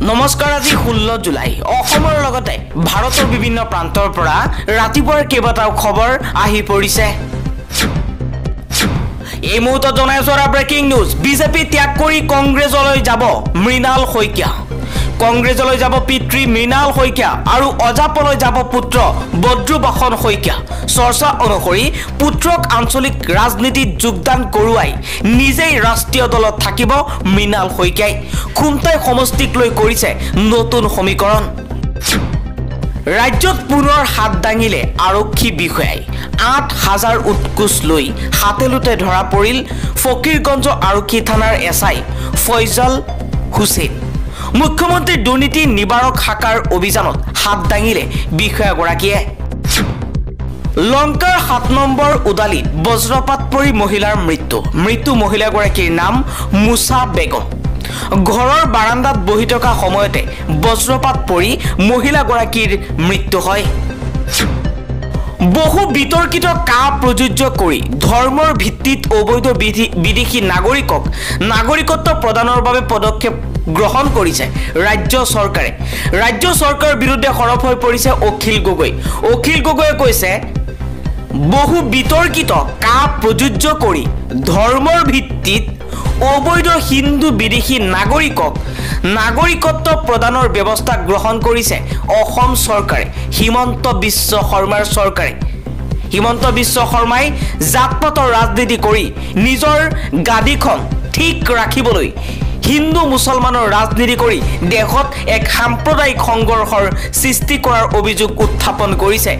নমস্কাৰ আজি 16 জুলাই অসমৰ লগতে ভাৰতৰ বিভিন্ন প্ৰান্তৰ পৰা ৰাতিপুৱাৰ কেইবাটাও খবৰ আহি পৰিছে এই মুহূৰ্তত জনাইছো ব্ৰেকিং নিউজ বিজেপি ত্যাগ কৰি কংগ্ৰেছলৈ যাব মৃণাল শইকীয়া কংগ্ৰেছলৈ যাব পিতৃ মৃণাল শইকীয়া আৰু অজাপলৈ যাব পুত্ৰ বদ্ৰুবাসন শইকীয়া চৰ্চা অনুসৰি পুত্ৰক আঞ্চলিক ৰাজনীতিত যোগদান কৰোৱাই নিজেই ৰাষ্ট্ৰীয় দলত থাকিব মৃণাল শইকীয়াই খুমটাই সমষ্টিক লৈ কৰিছে নতুন সমীকৰণ ৰাজ্যত পুনৰ হাত দাঙিলে আৰক্ষী বিষয়াই ৮,০০০ উৎকোচ লৈ হাতেলুতে ধৰা পৰিল ফকিৰগঞ্জ আৰক্ষী থানাৰ এছআই ফয়জল হুছেইন মুখ্যমন্ত্ৰী দুৰ্নীতি নিবাৰক শাখাৰ অভিযানত হাত দাঙিলে বিষয়াগৰাকীয়ে লংকাৰ ৭ নম্বৰ উদালিত বজ্ৰপাত পৰি মহিলাৰ মৃত্যু মহিলাগৰাকীৰ নাম মুছা বেগম ঘৰৰ বাৰান্দাত বহি থকা সময়তে বজ্ৰপাত পৰি মহিলাগৰাকীৰ মৃত্যু হয় বহু বিতৰ্কিত কা প্ৰযোজ্য কৰি ধৰ্মৰ ভিত্তিত অবৈধ বিদেশী নাগৰিকক নাগৰিকত্ব প্ৰদানৰ বাবে পদক্ষেপ গ্ৰহণ কৰিছে ৰাজ্য চৰকাৰৰ বিৰুদ্ধে সৰব হৈ পৰিছে অখিল গগৈয়ে কৈছে বহু বিতৰ্কিত কা প্ৰযোজ্য কৰি ধৰ্মৰ ভিত্তিত অবৈধ হিন্দু বিদেশী নাগৰিকক নাগৰিকত্ব প্ৰদানৰ ব্যৱস্থা গ্ৰহণ কৰিছে অসম চৰকাৰে হিমন্ত বিশ্ব শৰ্মাৰ চৰকাৰে হিমন্ত বিশ্ব শৰ্মাই জাতপাতৰ ৰাজনীতি কৰি নিজৰ গাদীখন ঠিক ৰাখিবলৈ হিন্দু মুছলমানৰ ৰাজনীতি কৰি দেশত এক সাম্প্ৰদায়িক সংঘৰ্ষৰ সৃষ্টি কৰাৰ অভিযোগ উত্থাপন কৰিছে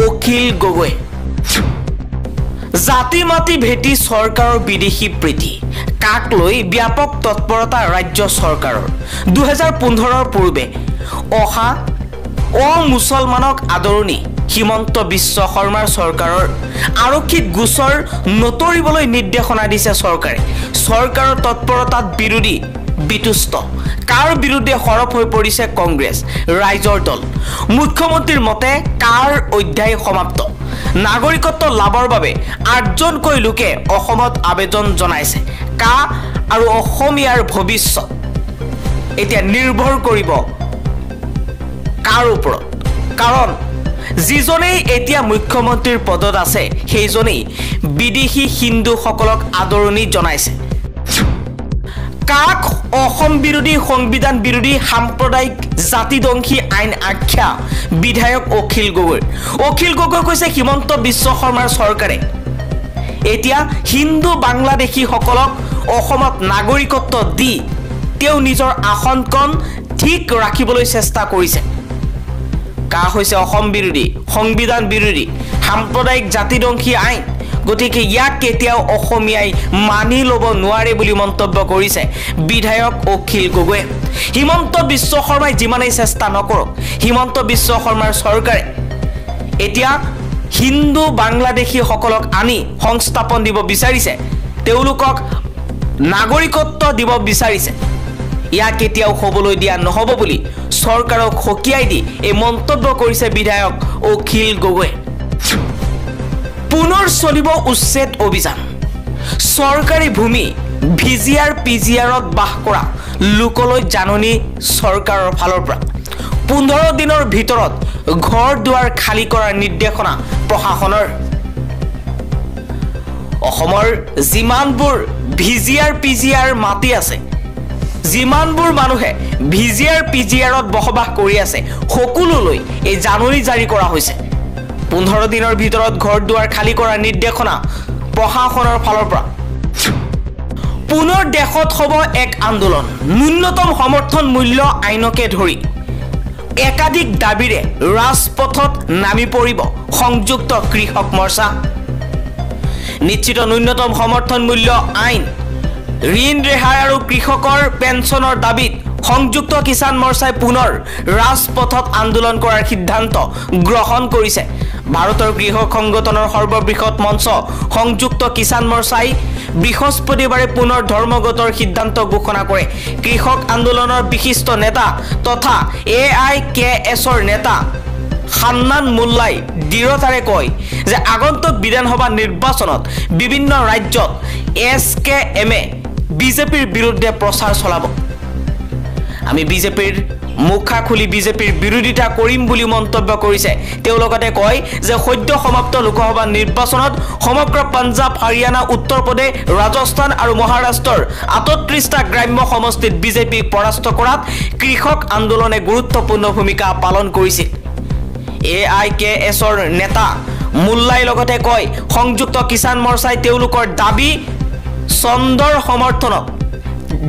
অখিল গগৈ জাতি মাটি ভেটি চৰকাৰৰ বিদেশী প্ৰীতি কাক লৈ ব্যাপক তৎপৰতা ৰাজ্য চৰকাৰৰ 2015 পূৰ্বে অহা মুছলমানক আদৰণি হিমন্ত বিশ্ব শৰ্মাৰ চৰকাৰৰ আৰক্ষীক গোচৰ নতৰিবলৈ নিৰ্দেশনা দিছে চৰকাৰৰ তৎপৰতাত বিৰোধী বিতুষ্ট কাৰ বিৰুদ্ধে সৰব হৈ পৰিছে কংগ্ৰেছ ৰাইজৰ দল মুখ্যমন্ত্ৰীৰ মতে কাৰ অধ্যায় সমাপ্ত নাগৰিকত্ব লাভৰ বাবে 8জনকৈ লোকে অসমত আবেদন জনাইছে কা আৰু অসমীয়াৰ ভৱিষ্যত এতিয়া নিৰ্ভৰ কৰিব কাৰ ওপৰত কাৰণ যিজনেই এতিয়া মুখ্যমন্ত্ৰীৰ পদত আছে সেইজনেই বিদেশী হিন্দুসকলক আদৰণি জনাইছে কাক অসম বিৰোধী সংবিধান বিৰোধী সাম্প্ৰদায়িক জাতিদংশী আইন আখ্যা বিধায়ক অখিল গগৈ কৈছে হিমন্ত বিশ্ব শৰ্মাৰ চৰকাৰে এতিয়া হিন্দু বাংলাদেশীসকলক অসমত নাগৰিকত্ব দি তেওঁ নিজৰ আসনখন ঠিক ৰাখিবলৈ চেষ্টা কৰিছে কা হৈছে অসম বিৰোধী সংবিধান বিৰোধী সাম্প্ৰদায়িক জাতিদংশী আইন গতিকে ইয়াক কেতিয়াও অসমীয়াই মানি ল'ব নোৱাৰে বুলি মন্তব্য কৰিছে বিধায়ক অখিল গগৈয়ে হিমন্ত বিশ্ব শৰ্মাই যিমানেই চেষ্টা নকৰক হিমন্ত বিশ্ব শৰ্মাৰ চৰকাৰে এতিয়া হিন্দু বাংলাদেশীসকলক আনি সংস্থাপন দিব বিচাৰিছে তেওঁলোকক নাগৰিকত্ব দিব বিচাৰিছে ইয়াক কেতিয়াও হ'বলৈ দিয়া নহ'ব বুলি চৰকাৰক হকিয়াই দি এই মন্তব্য কৰিছে বিধায়ক অখিল গগৈয়ে পুনৰ চলিব উচ্ছেদ অভিযান চৰকাৰী ভূমি ভিজিআৰ পিজিআৰত বাস কৰা লোকলৈ জাননী চৰকাৰৰ ফালৰ পৰা 15 দিনৰ ভিতৰত ঘৰ দুৱাৰ খালী কৰাৰ নিৰ্দেশনা প্ৰশাসনৰ অসমৰ যিমানবোৰ ভিজিআৰ পিজিআৰ মাটি আছে যিমানবোৰ মানুহে ভিজিআৰ পিজিআৰত বসবাস কৰি আছে সকলোলৈ এই জাননী জাৰি কৰা হৈছে 15 দিনৰ ভিতৰত ঘৰ দুৱাৰ খালী কৰাৰ নিৰ্দেশনা প্ৰশাসনৰ ফালৰ পৰা পুনৰ দেশত হ'ব এক আন্দোলন ন্যূনতম সমৰ্থন মূল্য আইনকে ধৰি একাধিক দাবীৰে ৰাজপথত নামি পৰিব সংযুক্ত কৃষক মৰ্চা নিশ্চিত ন্যূনতম সমৰ্থন মূল্য আইন ঋণ ৰেহাই আৰু কৃষকৰ পেঞ্চনৰ দাবীত সংযুক্ত কিষাণ মৰ্চাই পুনৰ ৰাজপথত আন্দোলন কৰাৰ সিদ্ধান্ত গ্ৰহণ কৰিছে ভাৰতৰ কৃষক সংগঠনৰ সৰ্ববৃহৎ মঞ্চ সংযুক্ত কিষাণ মৰ্চাই বৃহস্পতিবাৰে পুনৰ ধৰ্মঘটৰ সিদ্ধান্ত ঘোষণা কৰে কৃষক আন্দোলনৰ বিশিষ্ট নেতা তথা AIKSৰ নেতা হান্নান মোল্লাই দৃঢ়তাৰে কয় যে আগন্তুক বিধানসভা নিৰ্বাচনত বিভিন্ন ৰাজ্যত SKM বিজেপিৰ বিৰুদ্ধে প্ৰচাৰ চলাব আমি বিজেপিৰ মুখা খুলি বিজেপিৰ বিৰোধিতা কৰিম বুলি মন্তব্য কৰিছে তেওঁ লগতে কয় যে সদ্য সমাপ্ত লোকসভা নিৰ্বাচনত সমগ্ৰ পঞ্জাব হাৰিয়ানা উত্তৰ প্ৰদেশ ৰাজস্থান আৰু মহাৰাষ্ট্ৰৰ ৩৮টা গ্ৰাম্য সমষ্টিত বিজেপিক পৰাস্ত কৰাত কৃষক আন্দোলনে গুৰুত্বপূৰ্ণ ভূমিকা পালন কৰিছিল AIKSৰ নেতা মুল্লাই লগতে কয় সংযুক্ত কিষাণ মৰ্চাই তেওঁলোকৰ দাবী চন্দৰ সমৰ্থনত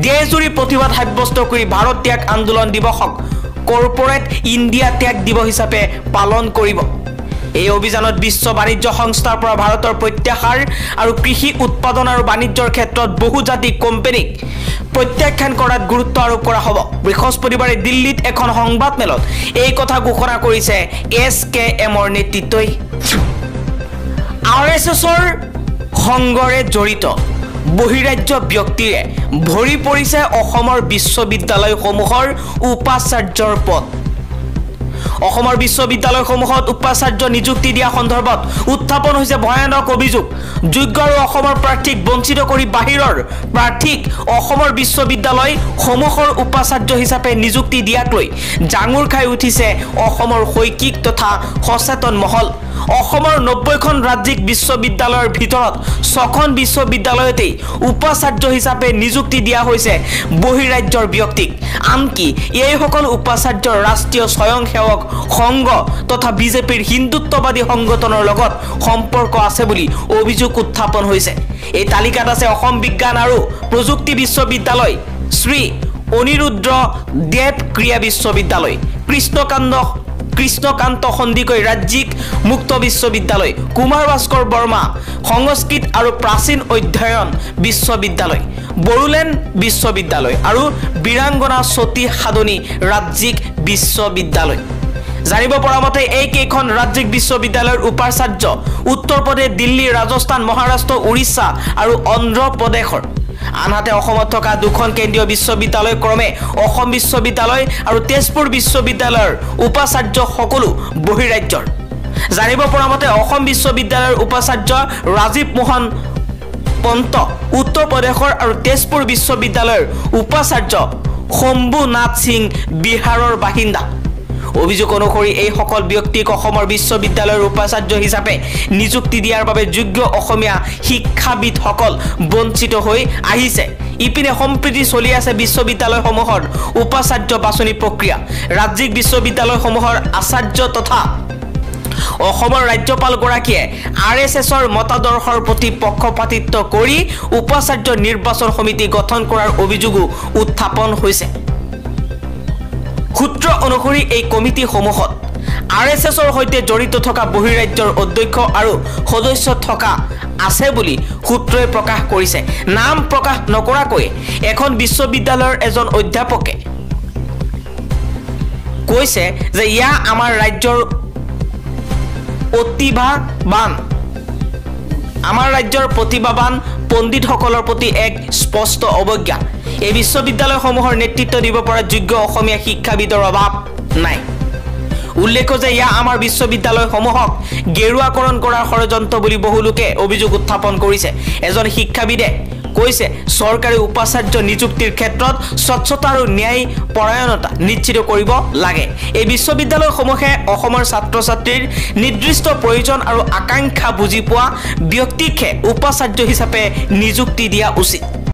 দেশজুৰি প্ৰতিবাদ সাব্যস্ত কৰি ভাৰত ত্যাগ আন্দোলন দিৱসক কৰ্পোৰেট ইণ্ডিয়া ত্যাগ দিৱস হিচাপে পালন কৰিব এই অভিযানত বিশ্ব বাণিজ্য সংস্থাৰ পৰা ভাৰতৰ প্ৰত্যাহাৰ আৰু কৃষি উৎপাদন আৰু বাণিজ্যৰ ক্ষেত্ৰত বহুজাতিক কোম্পানীক প্ৰত্যাখ্যান কৰাত গুৰুত্ব আৰোপ কৰা হ'ব বৃহস্পতিবাৰে দিল্লীত এখন সংবাদমেলত এই কথা ঘোষণা কৰিছে SKMৰ নেতৃত্বই RSSৰ সংগৰে জড়িত বহিৰাজ্য ব্যক্তিৰে ভৰি পৰিছে অসমৰ বিশ্ববিদ্যালয়সমূহৰ উপাচাৰ্যৰ পদ অসমৰ বিশ্ববিদ্যালয়সমূহত উপাচাৰ্য নিযুক্তি দিয়া সন্দৰ্ভত উত্থাপন হৈছে ভয়ানক অভিযোগ যোগ্য আৰু অসমৰ প্ৰাৰ্থীক বঞ্চিত কৰি বাহিৰৰ প্ৰাৰ্থীক অসমৰ বিশ্ববিদ্যালয়সমূহৰ উপাচাৰ্য হিচাপে নিযুক্তি দিয়াক লৈ জাঙুৰ খাই উঠিছে অসমৰ শৈক্ষিক তথা সচেতন মহল অসমৰ 90খন ৰাজ্যিক বিশ্ববিদ্যালয়ৰ ভিতৰত 6খন বিশ্ববিদ্যালয়তেই উপাচাৰ্য হিচাপে নিযুক্তি দিয়া হৈছে বহিৰাজ্যৰ ব্যক্তিক আনকি এই সকল উপাচাৰ্য ৰাষ্ট্ৰীয় স্বয়ংসেৱক সংঘ তথা বিজেপিৰ হিন্দুত্ববাদী সংগঠনৰ লগত সম্পৰ্ক আছে বুলি অভিযোগ উত্থাপন হৈছে এই তালিকাত আছে অসম বিজ্ঞান আৰু প্ৰযুক্তি বিশ্ববিদ্যালয় শ্ৰী অনিৰুদ্ৰ দেৱ ক্ৰিয়া বিশ্ববিদ্যালয় কৃষ্ণকান্ত সন্দিকৈ ৰাজ্যিক মুক্ত বিশ্ববিদ্যালয় কুমাৰ ভাস্কৰ বৰ্মা সংস্কৃত আৰু প্ৰাচীন অধ্যয়ন বিশ্ববিদ্যালয় বড়োলেণ্ড বিশ্ববিদ্যালয় আৰু বীৰাংগনা সতী সাধনী ৰাজ্যিক বিশ্ববিদ্যালয় জানিব পৰা মতে এই কেইখন ৰাজ্যিক বিশ্ববিদ্যালয়ৰ উপাচাৰ্য উত্তৰ প্ৰদেশ দিল্লী ৰাজস্থান মহাৰাষ্ট্ৰ উৰিষ্যা আৰু অন্ধ্ৰ প্ৰদেশৰ আনহাতে অসমত থকা দুখন কেন্দ্ৰীয় বিশ্ববিদ্যালয় ক্ৰমে অসম বিশ্ববিদ্যালয় আৰু তেজপুৰ বিশ্ববিদ্যালয়ৰ উপাচাৰ্য সকলো বহিৰাজ্যৰ জানিব পৰা মতে অসম বিশ্ববিদ্যালয়ৰ উপাচাৰ্য ৰাজীৱ মোহন পন্ত উত্তৰ প্ৰদেশৰ আৰু তেজপুৰ বিশ্ববিদ্যালয়ৰ উপাচাৰ্য শম্ভুনাথ সিং বিহাৰৰ বাসিন্দা অভিযোগ অনুসৰি এই সকল ব্যক্তিক অসমৰ বিশ্ববিদ্যালয়ৰ উপাচাৰ্য হিচাপে নিযুক্তি দিয়াৰ বাবে যোগ্য অসমীয়া শিক্ষাবিদসকল বঞ্চিত হৈ আহিছে ইপিনে সম্প্ৰীতি চলি আছে বিশ্ববিদ্যালয়সমূহৰ উপাচাৰ্য বাছনি প্ৰক্ৰিয়া ৰাজ্যিক বিশ্ববিদ্যালয়সমূহৰ আচাৰ্য তথা অসমৰ ৰাজ্যপাল গৰাকীয়ে RSSৰ মতাদৰ্শৰ প্ৰতি পক্ষপাতিত্ব কৰি উপাচাৰ্য নিৰ্বাচন সমিতি গঠন কৰাৰ অভিযোগো উত্থাপন হৈছে সূত্ৰ অনুসৰি এই কমিটিসমূহত RSSৰ সৈতে জড়িত থকা বহিৰাজ্যৰ অধ্যক্ষ আৰু সদস্য থকা আছে বুলি সূত্ৰই প্ৰকাশ কৰিছে নাম প্ৰকাশ নকৰাকৈ এখন বিশ্ববিদ্যালয়ৰ এজন অধ্যাপকে কৈছে যে ইয়া আমাৰ ৰাজ্যৰ প্ৰতিভাবান পণ্ডিতসকলৰ প্ৰতি এক স্পষ্ট অৱজ্ঞা এই বিশ্ববিদ্যালয়সমূহৰ নেতৃত্ব দিব পৰা যোগ্য অসমীয়া শিক্ষাবিদৰ অভাৱ নাই উল্লেখ্য যে ইয়া আমাৰ বিশ্ববিদ্যালয়সমূহক গেৰুৱাকৰণ কৰাৰ ষড়যন্ত্ৰ বুলি বহু লোকে অভিযোগ উত্থাপন কৰিছে এজন শিক্ষাবিদে কৈছে চৰকাৰী উপাচাৰ্য নিযুক্তিৰ ক্ষেত্ৰত স্বচ্ছতা আৰু ন্যায় পৰায়ণতা নিশ্চিত কৰিব লাগে এই বিশ্ববিদ্যালয়সমূহে অসমৰ ছাত্ৰ ছাত্ৰীৰ নিৰ্দিষ্ট প্ৰয়োজন আৰু আকাংক্ষা বুজি পোৱা ব্যক্তিকহে উপাচাৰ্য হিচাপে নিযুক্তি দিয়া উচিত